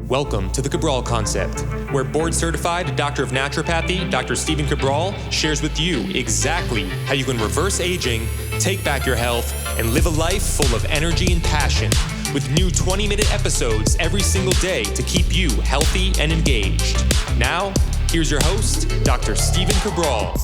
Welcome to the Cabral Concept, where board-certified Doctor of Naturopathy, Dr. Stephen Cabral, shares with you exactly how you can reverse aging, take back your health, and live a life full of energy and passion, with new 20-minute episodes every single day to keep you healthy and engaged. Now, here's your host, Dr. Stephen Cabral.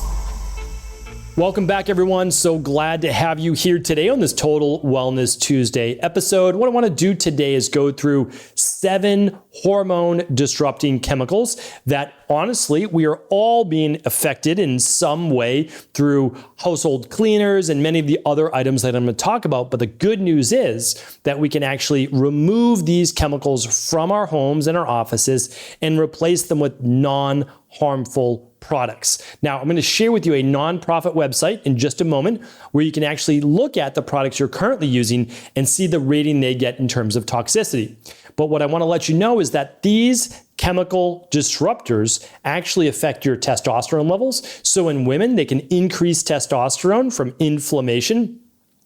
Welcome back, everyone. So glad to have you here today on this Total Wellness Tuesday episode. What I want to do today is go through 7 hormone-disrupting chemicals that, honestly, we are all being affected in some way through household cleaners and many of the other items that I'm going to talk about. But the good news is that we can actually remove these chemicals from our homes and our offices and replace them with non-harmful products. Now, I'm going to share with you a nonprofit website in just a moment where you can actually look at the products you're currently using and see the rating they get in terms of toxicity. But what I want to let you know is that these chemical disruptors actually affect your testosterone levels. So in women, they can increase testosterone from inflammation,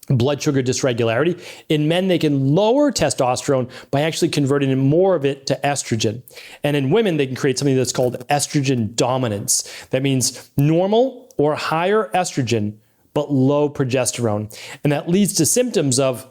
blood sugar dysregularity. In men, they can lower testosterone by actually converting more of it to estrogen. And in women, they can create something that's called estrogen dominance. That means normal or higher estrogen, but low progesterone. And that leads to symptoms of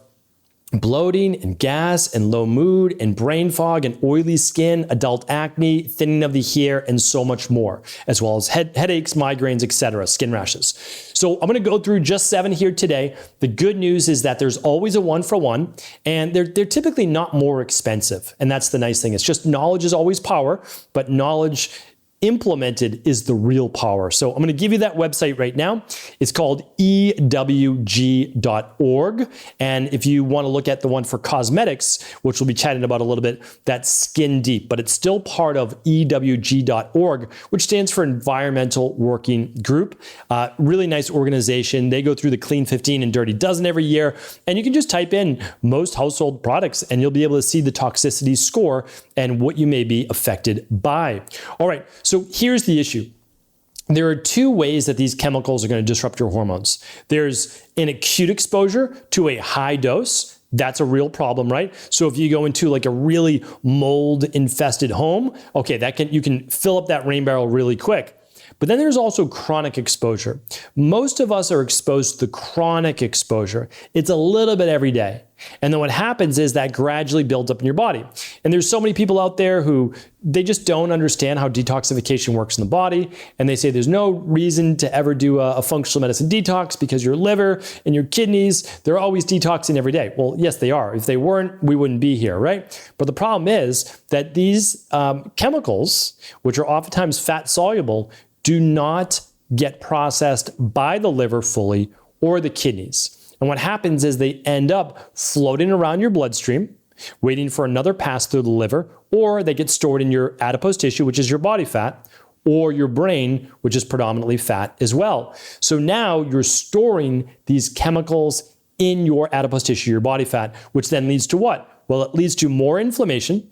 bloating and gas and low mood and brain fog and oily skin, adult acne, thinning of the hair, and so much more, as well as headaches, migraines, etc., skin rashes. So I'm going to go through just 7 here today. The good news is that there's always a 1-for-1, and they're typically not more expensive. And that's the nice thing. It's just knowledge is always power, but knowledge implemented is the real power. So I'm going to give you that website right now. It's called ewg.org. And if you want to look at the one for cosmetics, which we'll be chatting about a little bit, that's Skin Deep, but it's still part of ewg.org, which stands for Environmental Working Group. Really nice organization. They go through the Clean 15 and Dirty Dozen every year. And you can just type in most household products and you'll be able to see the toxicity score and what you may be affected by. All right. So here's the issue. There are 2 ways that these chemicals are going to disrupt your hormones. There's an acute exposure to a high dose. That's a real problem, right? So if you go into like a really mold-infested home, okay, you can fill up that rain barrel really quick. But then there's also chronic exposure. Most of us are exposed to the chronic exposure. It's a little bit every day. And then what happens is that gradually builds up in your body. And there's so many people out there who they just don't understand how detoxification works in the body. And they say there's no reason to ever do a functional medicine detox because your liver and your kidneys, they're always detoxing every day. Well, yes, they are. If they weren't, we wouldn't be here, right? But the problem is that these chemicals, which are oftentimes fat soluble, do not get processed by the liver fully or the kidneys. And what happens is they end up floating around your bloodstream, waiting for another pass through the liver, or they get stored in your adipose tissue, which is your body fat, or your brain, which is predominantly fat as well. So now you're storing these chemicals in your adipose tissue, your body fat, which then leads to what? Well, it leads to more inflammation,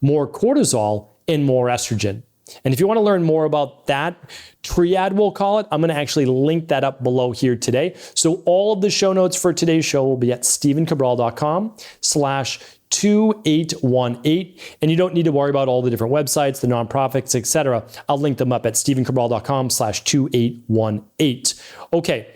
more cortisol, and more estrogen. And if you want to learn more about that triad, we'll call it, I'm going to actually link that up below here today. So all of the show notes for today's show will be at stephencabral.com/2818. And you don't need to worry about all the different websites, the nonprofits, etc. I'll link them up at stephencabral.com/2818. Okay.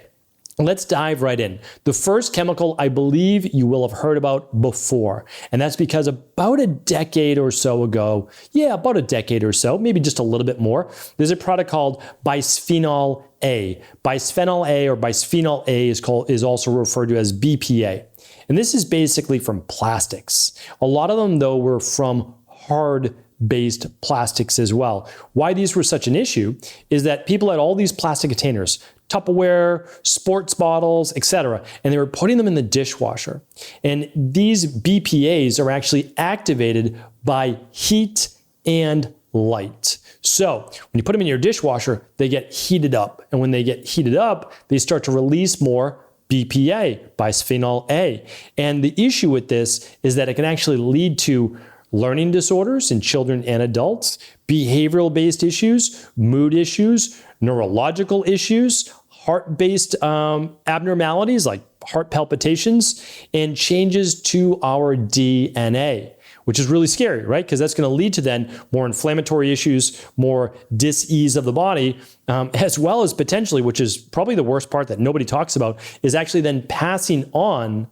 Let's dive right in. The first chemical I believe you will have heard about before, and that's because about a decade or so ago, maybe just a little bit more, there's a product called bisphenol A. Bisphenol A or bisphenol A is also referred to as BPA. And this is basically from plastics. A lot of them, though, were from hard-based plastics as well. Why these were such an issue is that people had all these plastic containers, Tupperware, sports bottles, etc. And they were putting them in the dishwasher. And these BPAs are actually activated by heat and light. So when you put them in your dishwasher, they get heated up. And when they get heated up, they start to release more BPA, bisphenol A. And the issue with this is that it can actually lead to learning disorders in children and adults, behavioral-based issues, mood issues, neurological issues, heart-based abnormalities like heart palpitations, and changes to our DNA. which is really scary, right? Because that's going to lead to then more inflammatory issues, more dis-ease of the body, as well as potentially, which is probably the worst part that nobody talks about, is actually then passing on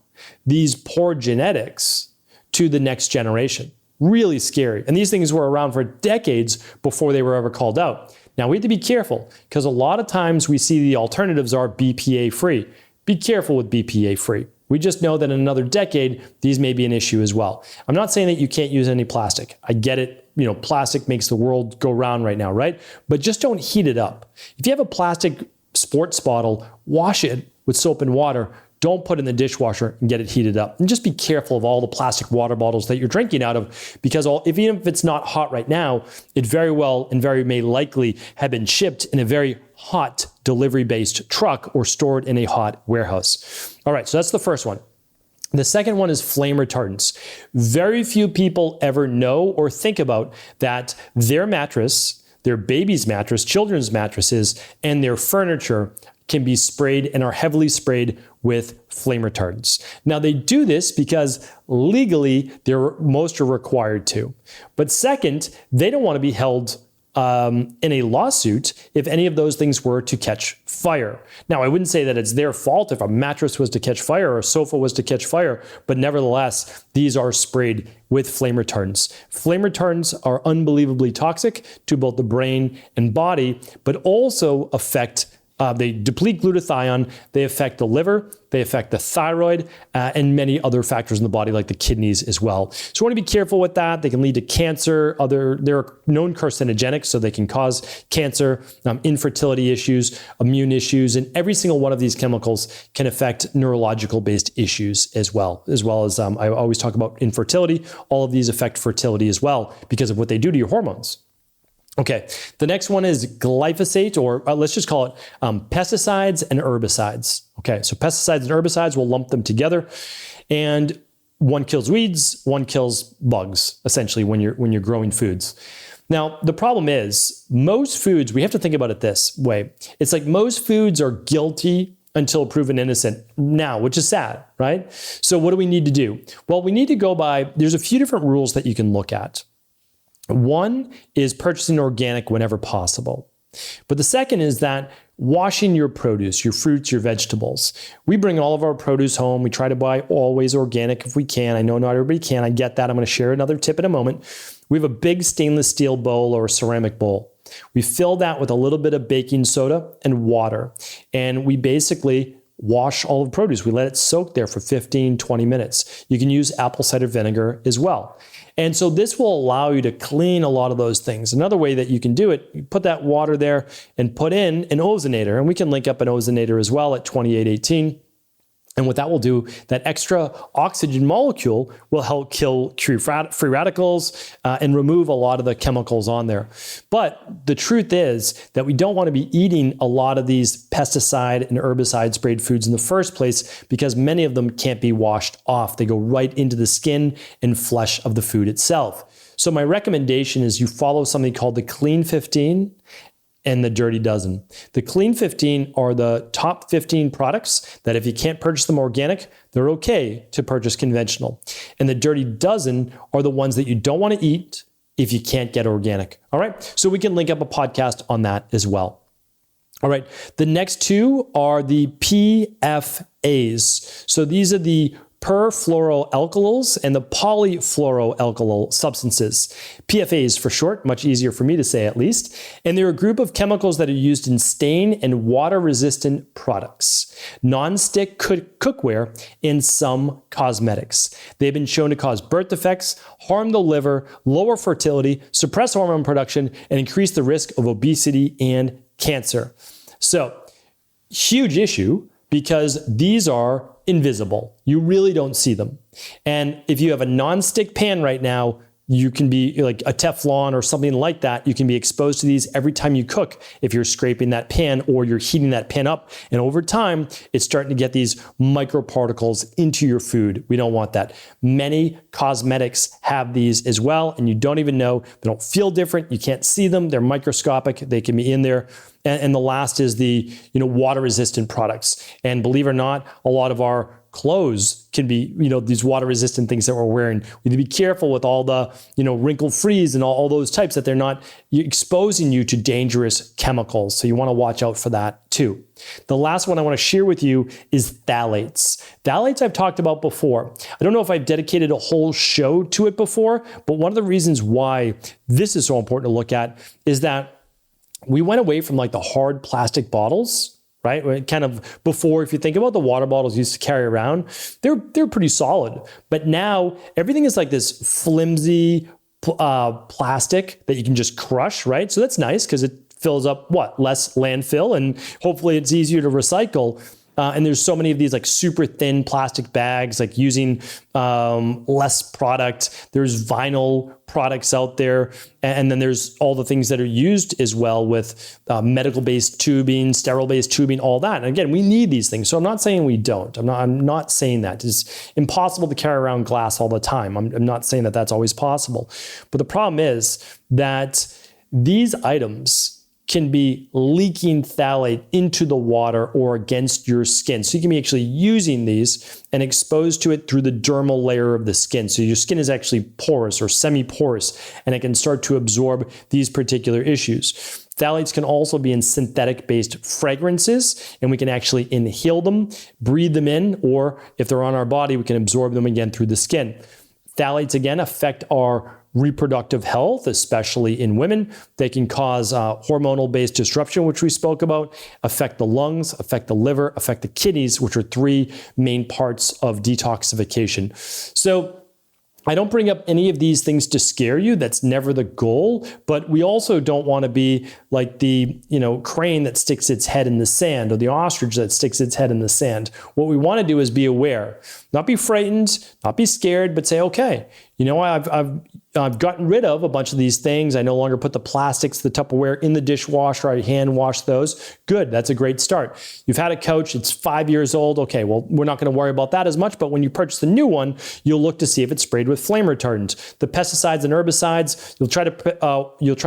these poor genetics to the next generation. Really scary. And these things were around for decades before they were ever called out. Now we have to be careful because a lot of times we see the alternatives are BPA free. Be careful with BPA free. We just know that in another decade, these may be an issue as well. I'm not saying that you can't use any plastic. I get it. Plastic makes the world go round right now, right? But just don't heat it up. If you have a plastic sports bottle, wash it with soap and water. Don't put it in the dishwasher and get it heated up. And just be careful of all the plastic water bottles that you're drinking out of, because even if it's not hot right now, it very well and very may likely have been shipped in a very hot delivery-based truck or stored in a hot warehouse. All right, so that's the first one. The second one is flame retardants. Very few people ever know or think about that their mattress, their baby's mattress, children's mattresses, and their furniture can be sprayed and are heavily sprayed with flame retardants. Now they do this because legally most are required to. But second, they don't want to be held in a lawsuit if any of those things were to catch fire. Now, I wouldn't say that it's their fault if a mattress was to catch fire or a sofa was to catch fire, but nevertheless, these are sprayed with flame retardants. Flame retardants are unbelievably toxic to both the brain and body, but also affect they deplete glutathione, they affect the liver, they affect the thyroid, and many other factors in the body like the kidneys as well. So we want to be careful with that. They can lead to cancer. They're known carcinogenic, so they can cause cancer, infertility issues, immune issues, and every single one of these chemicals can affect neurological-based issues as well as I always talk about infertility. All of these affect fertility as well because of what they do to your hormones. Okay, the next one is glyphosate, or let's just call it pesticides and herbicides. Okay, so pesticides and herbicides, we'll lump them together. And one kills weeds, one kills bugs, essentially, when you're growing foods. Now, the problem is, most foods, we have to think about it this way. It's like most foods are guilty until proven innocent now, which is sad, right? So what do we need to do? Well, we need to go by, there's a few different rules that you can look at. One is purchasing organic whenever possible. But the second is that washing your produce, your fruits, your vegetables. We bring all of our produce home. We try to buy always organic if we can. I know not everybody can. I get that. I'm going to share another tip in a moment. We have a big stainless steel bowl or a ceramic bowl. We fill that with a little bit of baking soda and water. And we basically wash all of the produce. We let it soak there for 15, 20 minutes. You can use apple cider vinegar as well. And so this will allow you to clean a lot of those things. Another way that you can do it, you put that water there and put in an ozonator. And we can link up an ozonator as well at 2818. And what that will do, that extra oxygen molecule will help kill free radicals and remove a lot of the chemicals on there. But the truth is that we don't want to be eating a lot of these pesticide and herbicide sprayed foods in the first place because many of them can't be washed off. They go right into the skin and flesh of the food itself. So my recommendation is you follow something called the Clean 15 and the Dirty Dozen. The Clean 15 are the top 15 products that if you can't purchase them organic, they're okay to purchase conventional. And the Dirty Dozen are the ones that you don't want to eat if you can't get organic. All right, so we can link up a podcast on that as well. All right, the next two are the PFAs. So these are the perfluoroalkyls and the polyfluoroalkyl substances. PFAs for short, much easier for me to say at least. And they're a group of chemicals that are used in stain and water-resistant products, non-stick cookware, and some cosmetics. They've been shown to cause birth defects, harm the liver, lower fertility, suppress hormone production, and increase the risk of obesity and cancer. So, huge issue because these are invisible. You really don't see them. And if you have a non-stick pan right now, you can be like a Teflon or something like that. You can be exposed to these every time you cook if you're scraping that pan or you're heating that pan up. And over time, it's starting to get these microparticles into your food. We don't want that. Many cosmetics have these as well, and you don't even know. They don't feel different. You can't see them. They're microscopic. They can be in there. And the last is the water-resistant products. And believe it or not, a lot of our clothes can be, these water resistant things that we're wearing. We need to be careful with all the, wrinkle freeze and all those types that they're not exposing you to dangerous chemicals. So you want to watch out for that too. The last one I want to share with you is phthalates. Phthalates I've talked about before. I don't know if I've dedicated a whole show to it before, but one of the reasons why this is so important to look at is that we went away from like the hard plastic bottles, right? Kind of before, if you think about the water bottles you used to carry around, they're pretty solid. But now everything is like this flimsy plastic that you can just crush, right? So that's nice because it fills up less landfill, and hopefully it's easier to recycle. And there's so many of these like super thin plastic bags, like using less product. There's vinyl products out there. And then there's all the things that are used as well with medical-based tubing, sterile-based tubing, all that. And again, we need these things. So I'm not saying we don't. I'm not saying that. It's impossible to carry around glass all the time. I'm not saying that that's always possible. But the problem is that these items can be leaking phthalate into the water or against your skin. So you can be actually using these and exposed to it through the dermal layer of the skin. So your skin is actually porous or semi-porous, and it can start to absorb these particular issues. Phthalates can also be in synthetic-based fragrances, and we can actually inhale them, breathe them in, or if they're on our body, we can absorb them again through the skin. Phthalates, again, affect our reproductive health, especially in women. They can cause hormonal-based disruption, which we spoke about, affect the lungs, affect the liver, affect the kidneys, which are three main parts of detoxification. So I don't bring up any of these things to scare you. That's never the goal. But we also don't want to be like the, crane that sticks its head in the sand, or the ostrich that sticks its head in the sand. What we want to do is be aware, not be frightened, not be scared, but say, okay, I've gotten rid of a bunch of these things. I no longer put the plastics, the Tupperware in the dishwasher. I hand wash those. Good. That's a great start. You've had a couch. It's 5 years old. Okay, well, we're not going to worry about that as much. But when you purchase the new one, you'll look to see if it's sprayed with flame retardant. The pesticides and herbicides, you'll try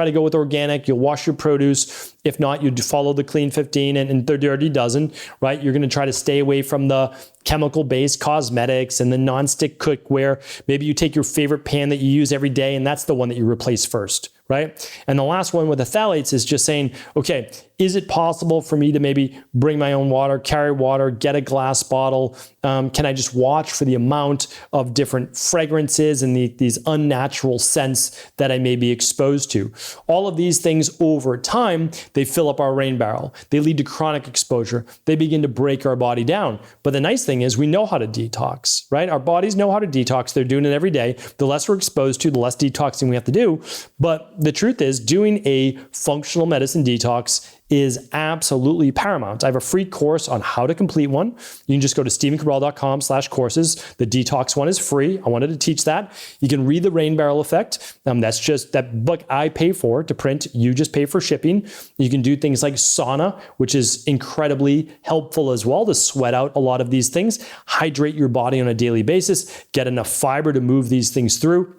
to go with organic. You'll wash your produce. If not, you follow the Clean 15 and the Dirty Dozen, right? You're going to try to stay away from the chemical-based cosmetics and the non-stick cookware. Maybe you take your favorite pan that you use every day, and that's the one that you replace first, right? And the last one with the phthalates is just saying, okay, is it possible for me to maybe bring my own water, carry water, get a glass bottle? Can I just watch for the amount of different fragrances and these unnatural scents that I may be exposed to? All of these things over time, they fill up our rain barrel. They lead to chronic exposure. They begin to break our body down. But the nice thing is we know how to detox, right? Our bodies know how to detox. They're doing it every day. The less we're exposed to, the less detoxing we have to do. But the truth is, doing a functional medicine detox is absolutely paramount. I have a free course on how to complete one. You can just go to stephencabral.com/courses. The detox one is free. I wanted to teach that. You can read the Rain Barrel Effect. That's just that book I pay for to print. You just pay for shipping. You can do things like sauna, which is incredibly helpful as well to sweat out a lot of these things. Hydrate your body on a daily basis. Get enough fiber to move these things through.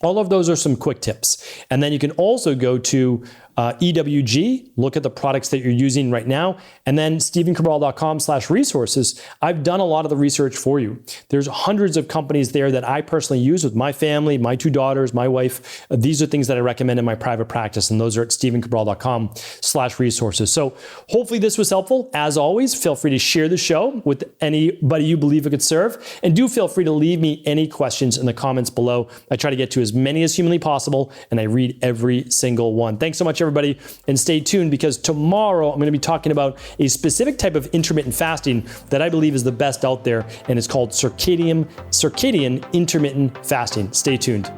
All of those are some quick tips. And then you can also go to EWG, look at the products that you're using right now, and then stephencabral.com/resources. I've done a lot of the research for you. There's hundreds of companies there that I personally use with my family, my 2 daughters, my wife. These are things that I recommend in my private practice, and those are at stephencabral.com/resources. So hopefully this was helpful. As always, feel free to share the show with anybody you believe it could serve, and do feel free to leave me any questions in the comments below. I try to get to as many as humanly possible, and I read every single one. Thanks so much, everybody, and stay tuned, because tomorrow I'm going to be talking about a specific type of intermittent fasting that I believe is the best out there, and it's called circadian intermittent fasting. Stay tuned.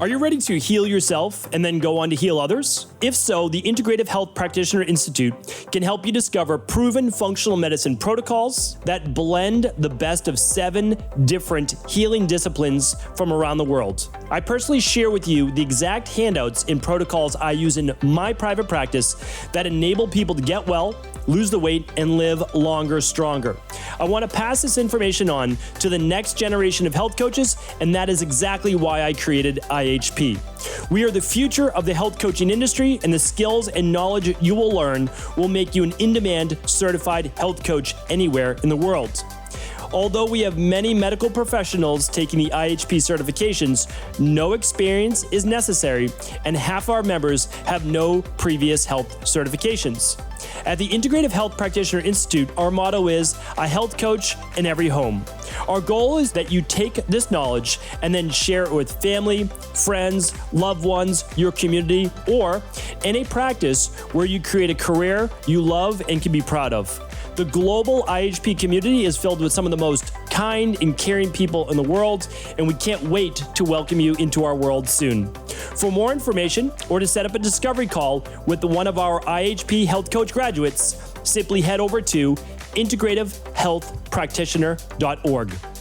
Are you ready to heal yourself and then go on to heal others? If so, the Integrative Health Practitioner Institute can help you discover proven functional medicine protocols that blend the best of 7 different healing disciplines from around the world. I personally share with you the exact handouts and protocols I use in my private practice that enable people to get well, lose the weight, and live longer, stronger. I want to pass this information on to the next generation of health coaches, and that is exactly why I created IHP. We are the future of the health coaching industry, and the skills and knowledge you will learn will make you an in-demand certified health coach anywhere in the world. Although we have many medical professionals taking the IHP certifications, no experience is necessary, and half our members have no previous health certifications. At the Integrative Health Practitioner Institute, our motto is a health coach in every home. Our goal is that you take this knowledge and then share it with family, friends, loved ones, your community, or in a practice where you create a career you love and can be proud of. The global IHP community is filled with some of the most kind and caring people in the world, and we can't wait to welcome you into our world soon. For more information or to set up a discovery call with one of our IHP Health Coach graduates, simply head over to integrativehealthpractitioner.org.